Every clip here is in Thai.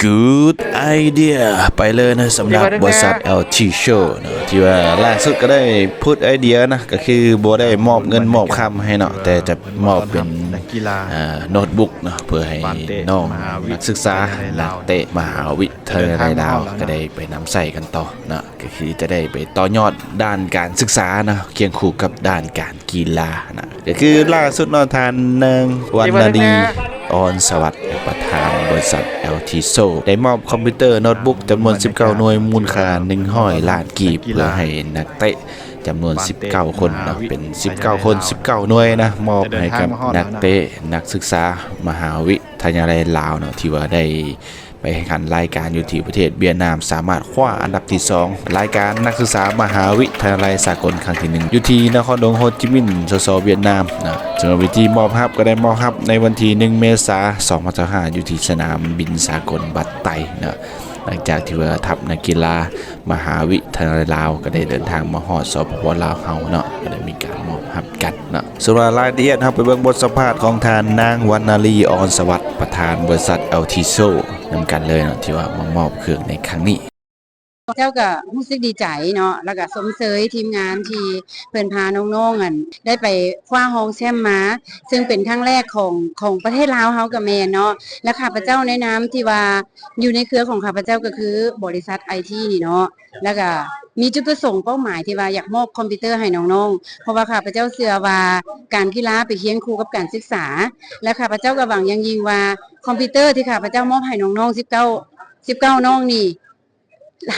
Good idea ไปเลยนะสำหรับบริษัท LT Show นะที่ว่าล่าสุดก็ได้พูดไอเดียนะก็คือบ่ได้มอบเงินมอบคำให้เนาะแต่จะมอบเป็นโน้ตบุ๊กเนาะเพื่อให้น้องนักศึกษานักเตะมหาวิทยาลัยลาวก็ได้ไปนำใส่กันต่อนะก็คือจะได้ไปต่อยอดด้านการศึกษานะเคียงคู่กับด้านการกีฬานะก็คือล่าสุดเนาะทานนางวรรณดีออนสวัสดิ์ประธานบริษัท LT Show ได้มอบคอมพิวเตอร์โน้ตบุ๊กจำนวน19หน่วยมูลค่า100 ล้านกีบเพื่อให้นักเตะจำนวน19คนนะเป็น19คน19หน่วยนะมอบให้กับนักเตะนักศึกษามหาวิทยาลัยลาวเนาะที่ว่าได้ไปแข่งขันรายการอยู่ที่ประเทศเวียดนามสามารถคว้าอันดับที่2รายการนักศึกษามหาวิทยาลัยสากลครั้งที่1อยู่ที่นครหลวงโฮจิมินห์สเวียดนามนะสำหรับวิธีมอบฮับก็ได้มอบฮับในวันที่1เมษายน2025อยู่ที่สนามบินสากลบัตไตนะหลังจากที่ว่าทัพนักกีฬามหาวิทยาลัยลาวก็ได้เดินทางมาฮอดสปปลาวเฮาเนาะก็ได้มีการมอบฮับกันเนาะส่วนรายละเอียดครับไปเบิ่งบทสัมภาษณ์ของทานนางวรรณลีออนสวัสดิ์ประธานบริษัท LT Show นำกันเลยเนาะที่ว่ามามอบเครื่องในครั้งนี้เจ้าก็รู้สึกดีใจเนาะแล้วก็สมเสยทีมงานที่เพิ่นพาน้องๆกันได้ไปคว้าฮองแชมป์มาซึ่งเป็นครั้งแรกของประเทศลาวเฮากับแม่เนาะและข้าพเจ้าในนามที่ว่าอยู่ในเครือของข้าพเจ้าก็คือบริษัท IT นี่เนาะแล้วก็มีจุดประสงค์เป้าหมายที่ว่าอยากมอบคอมพิวเตอร์ให้น้องๆเพราะว่าข้าพเจ้าเชื่อว่าการกีฬาไปเคียงคู่กับการศึกษาและข้าพเจ้าก็หวังอย่างยิ่งว่าคอมพิวเตอร์ที่ข้าพเจ้ามอบให้น้องๆ19น้องนี่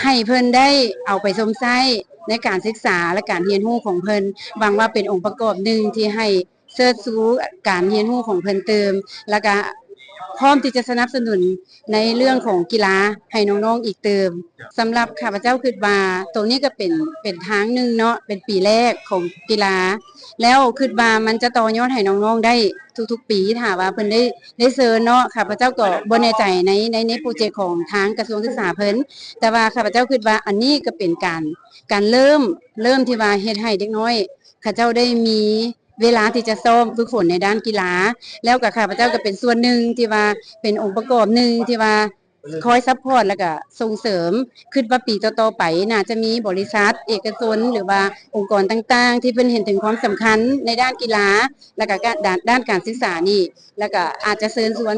ให้เพิ่นได้เอาไปสมใช้ในการศึกษาและการเรียนรู้ของเพิ่นหวังว่าเป็นองค์ประกอบหนึ่งที่ให้เชิดชูการเรียนรู้ของเพิ่นเติมแล้วก็พร้อมที่จะสนับสนุนในเรื่องของกีฬาให้น้องๆอีกเติมสำหรับข้าพเจ้าคิดว่าตรงนี้ก็เป็นทางหนึ่งเนาะเป็นปีแรกของกีฬาแล้วคิดว่ามันจะต่อยอดให้น้องๆได้ทุกๆปีถ้าว่าเพิ่นได้เชิญเนาะข้าพเจ้าก็บ่แน่ใจในโปรเจกต์ของทางกระทรวงศึกษาเพิ่นแต่ว่าข้าพเจ้าคิดว่าอันนี้ก็เป็นการเริ่มที่ว่าเฮ็ดให้เด็กน้อยเขาเจ้าได้มีเวลาที่จะซ้อมฝึกฝนในด้านกีฬาแล้วก็ข้าพเจ้าก็เป็นส่วนหนึ่งที่ว่าเป็นองค์ประกอบหนึ่งที่ว่าคอยซัพพอร์ตแล้วก็ส่งเสริมคิดว่าปีต่อๆไปน่าจะมีบริษัทเอกชนหรือว่าองค์กรต่างๆที่เพิ่นเห็นถึงความสำคัญในด้านกีฬาแล้วก็ด้านการศึกษานี่แล้วก็อาจจะเชิญชวน